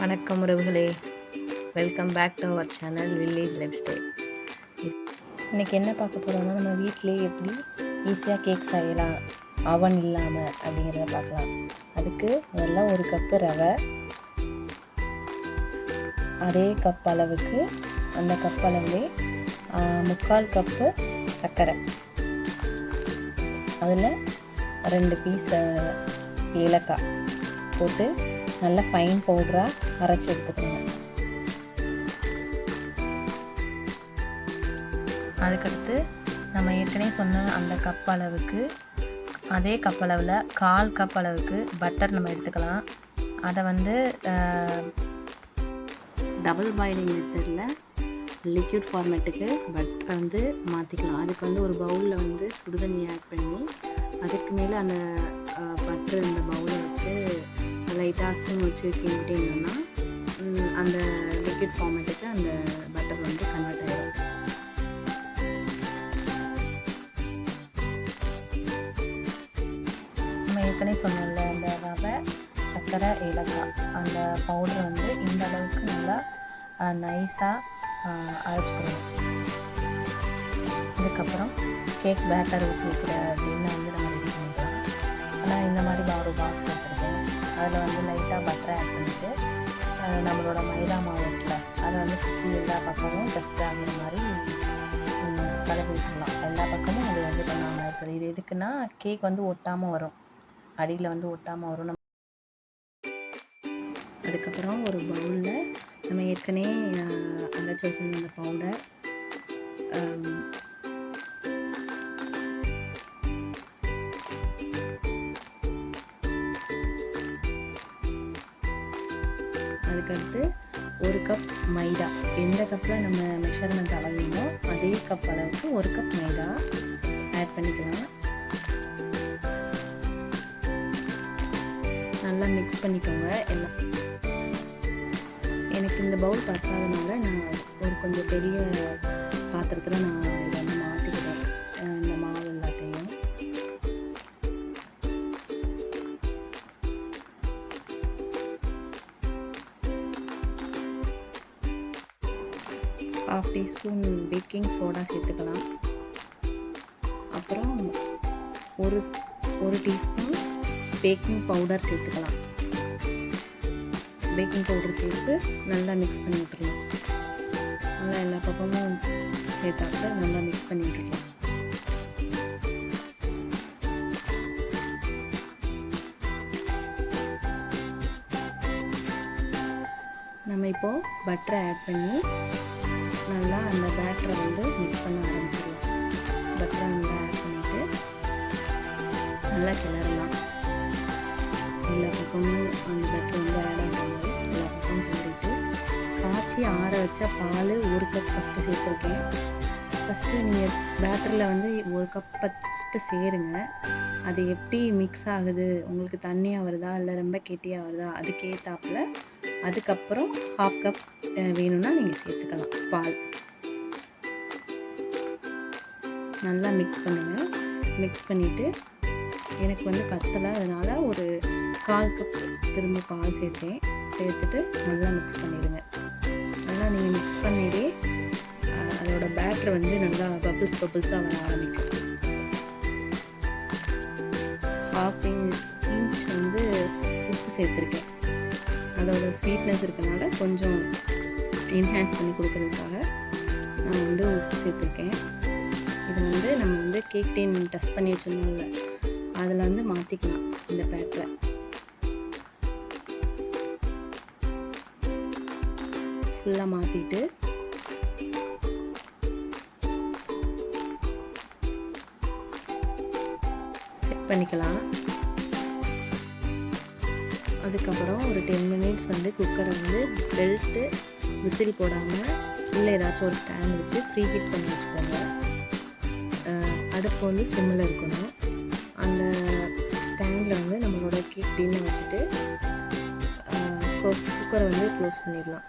வணக்கம் உறவுகளே, welcome back to our channel village lifestyle. இன்றைக்கி என்ன பார்க்க போகிறோம்னா, நம்ம வீட்டிலே எப்படி ஈஸியாக கேக் செய்யலாம் அவன் இல்லாமல் அப்படிங்கிறத பார்க்கலாம். அதுக்கு முதல்ல ஒரு கப்பு ரவை, அதே கப் அளவுக்கு அந்த கப் அளவுலே 3/4 கப்பு சர்க்கரை, அதில் 2 பீஸ் ஏலக்காய் போட்டு நல்லா ஃபைன் பவுடராக அரைச்சி எடுத்துக்கோங்க. அதுக்கடுத்து நம்ம ஏற்கனவே சொன்ன அந்த கப் அளவுக்கு அதே கப் அளவில் 1/4 கப் அளவுக்கு பட்டர் நம்ம எடுத்துக்கலாம். அதை டபுள் பாயிலிங் மெத்தடில் லிக்யூட் ஃபார்மேட்டுக்கு பட்டரை மாற்றிக்கலாம். அதுக்கு ஒரு பவுலில் சுடுதண்ணி ஆட் பண்ணி அதுக்கு மேலே அந்த பட்டர் இந்த பவுலை வச்சு லைட்டாக ஸ்பூன் வச்சு கிண்டிட்டீங்கன்னா அந்த லிக்விட் ஃபார்மேட்டுக்கு அந்த பட்டர் கன்வெர்ட் ஆகிடும். நம்ம ஏற்கனவே சொன்னோம்ல, அந்த ரவை, சர்க்கரை, ஏலக்காய் அந்த பவுடர் இந்த அளவுக்கு நல்லா நைஸாக அரைச்சிக்கணும். இதுக்கப்புறம் கேக் பேட்டர் ஊற்றி வைக்கிற டின்னை நம்ம ரெடி பண்ணிக்கலாம். ஆனால் இந்த மாதிரி ஒரு பாக்ஸ் எடுத்துருக்கேன். அதில் லைட்டாக பட்டரை ஆட் பண்ணிவிட்டு நம்மளோட மைதா மாவு இருக்குல்ல, அதை சுற்றி எல்லா பக்கமும் ஜஸ்ட் அந்த மாதிரி கலக்கி விட்டுடலாம். எல்லா பக்கமும் அது பண்ணாமல் இருக்குது. இது எதுக்குன்னா கேக் ஒட்டாமல் வரும், அடியில் ஒட்டாமல் வரும். அதுக்கப்புறம் ஒரு பவுலில் நம்ம ஏற்கனவே அரைச்சி வச்சிருந்த அந்த பவுடர், அதுக்கடுத்து 1 கப் மைதா, எந்த கப்பில் நம்ம மெஷர்மெண்ட் அளவுமோ அதே கப் அளவுக்கு 1 கப் மைதா ஆட் பண்ணிக்கலாம். நல்லா மிக்ஸ் பண்ணிக்கோங்க எல்லாம். எனக்கு இந்த பவுல் பத்தாதனால நான் கொஞ்சம் பெரிய பாத்திரத்தில் நான் இதை மாற்றிக்கிறேன் இந்த மாவு எல்லாத்தையும். ½ டீஸ்பூன் பேக்கிங் சோடா சேர்த்துக்கலாம். அப்புறம் ஒரு டீஸ்பூன் பேக்கிங் பவுடர் சேர்த்துக்கலாம். பேக்கிங் பவுடர் சேர்த்து நல்லா மிக்ஸ் பண்ணி விட்டுருலாம். நல்லா எல்லா பக்கமும் சேர்த்தாக்க நல்லா மிக்ஸ் பண்ணி விட்டுருலாம். நம்ம இப்போது பட்டரை ஆட் பண்ணி நல்லா அந்த பேட்டரை மிக்ஸ் பண்ண ஆரம்பிச்சிடலாம். பட்டரை நல்லா ஆட் பண்ணிவிட்டு நல்லா கிளறலாம். எல்லா பக்கமும் அந்த பட்டர் ஆட் ஆகும்போது எல்லா பக்கமும் கிளறிட்டு காய்ச்சி ஆற வச்ச பால் 1 கப் ஃபஸ்ட்டு சேர்த்துருக்கேன். ஃபஸ்ட்டு நீங்கள் பேட்டரில் 1 கப் ஃபஸ்ட்டு சேருங்க. அது எப்படி மிக்ஸ் ஆகுது, உங்களுக்கு தண்ணியாக வருதா இல்லை ரொம்ப கெட்டியாக வருதா, அதுக்கேற்றாப்புல அதுக்கப்புறம் ½ கப் வேணும்னா நீங்கள் சேர்த்துக்கலாம் பால். நல்லா மிக்ஸ் பண்ணுங்கள். மிக்ஸ் பண்ணிவிட்டு எனக்கு பத்தலை, அதனால் ஒரு 1/4 கப் திரும்ப பால் சேர்த்துட்டு நல்லா மிக்ஸ் பண்ணிடுங்க. நல்லா நீங்கள் மிக்ஸ் பண்ணிவிட்டு அதோட பேட்டர் நல்லா பபிள்ஸாக வர ஆரம்பிக்கும். ½ இன்ச் உப்பு சேர்த்துருக்கேன். அதோட ஸ்வீட்னஸ் இருக்கனால கொஞ்சம் என்ஹான்ஸ் பண்ணி கொடுக்கறதுக்காக நான் உப்பு சேர்த்துருக்கேன். இது நம்ம கேக் டீன் டஸ்ட் பண்ணி வச்சுருந்தோம்ல, அதில் மாற்றிக்கலாம். இந்த பேட்டரை ஃபுல்லாக மாற்றிட்டு செட் பண்ணிக்கலாம். அதுக்கப்புறம் ஒரு 10 மினிட்ஸ் குக்கரை பெல்ட்டு விசில் போடாமல் உள்ளே ஏதாச்சும் ஒரு ஸ்டாண்ட் வச்சு ப்ரீ ஹீட் பண்ணி வச்சுக்கோங்க. அடுப்பு சிம்மில் இருக்கணும். அந்த ஸ்டாண்டில் நம்மளோட கேக் டின்னை வச்சுட்டு குக்கரை க்ளோஸ் பண்ணிடலாம்.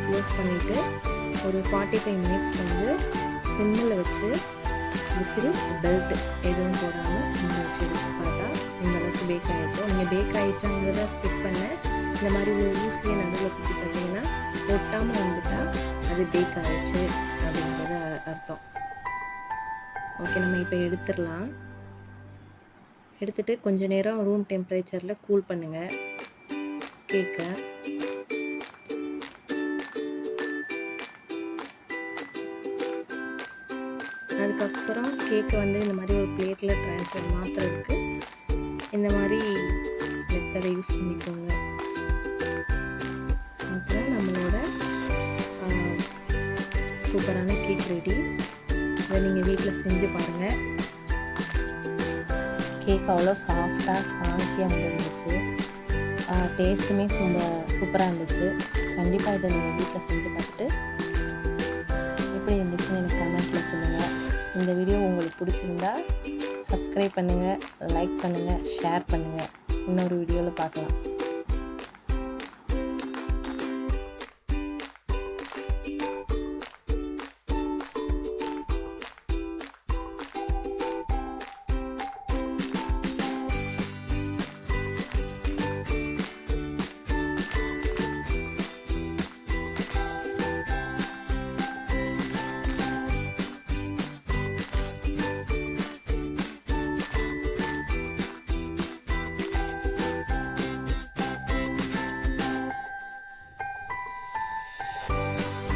க்ளோஸ் பண்ணிவிட்டு ஒரு 45 மினிட்ஸ் சிம்மில் வச்சு விசில் பெல்ட் எதுவும் போடாமல் சிம்மில் வச்சு எடுத்து பார்த்தா இந்த அளவுக்கு பேக் ஆகிடுச்சோம். நீங்கள் பேக் ஆகிடுச்சாங்கிறத செக் பண்ண இந்த மாதிரி ஒரு ஊசியை நடுவில் குத்தி பார்த்தீங்கன்னா ஒட்டாமல் வந்துட்டால் அது பேக் ஆகிடுச்சு அப்படிங்கிறது அர்த்தம். ஓகே, நம்ம இப்போ எடுத்துடலாம். எடுத்துகிட்டு கொஞ்சம் நேரம் ரூம் டெம்பரேச்சரில் கூல் பண்ணுங்கள் கேக்கை. அதுக்கப்புறம் கேக்கை வந்து இந்த மாதிரி ஒரு பிளேட்டில் ட்ரான்ஸ்ஃபர் மாற்றுறதுக்கு இந்த மாதிரி மெத்தடை யூஸ் பண்ணிக்கோங்க. அப்புறம் நம்மளோட சூப்பரான கேக் ரெடி. இதை நீங்கள் வீட்டில் செஞ்சு பாருங்கள். கேக் அவ்வளோ சாஃப்டாக ஸ்பான்ச்சியாக வந்துருந்துச்சு. டேஸ்ட்டுமே சூப்பராக இருந்துச்சு. கண்டிப்பாக இதை நீங்கள் வீட்டில் செஞ்சு பார்த்துட்டு எப்படி இருந்துச்சுன்னு எனக்கு கமெண்ட்டில் சொல்லுங்கள். இந்த வீடியோ உங்களுக்கு பிடிச்சிருந்தா சப்ஸ்கிரைப் பண்ணுங்கள், லைக் பண்ணுங்கள், ஷேர் பண்ணுங்கள். இன்னொரு வீடியோவில் பார்க்கலாம்.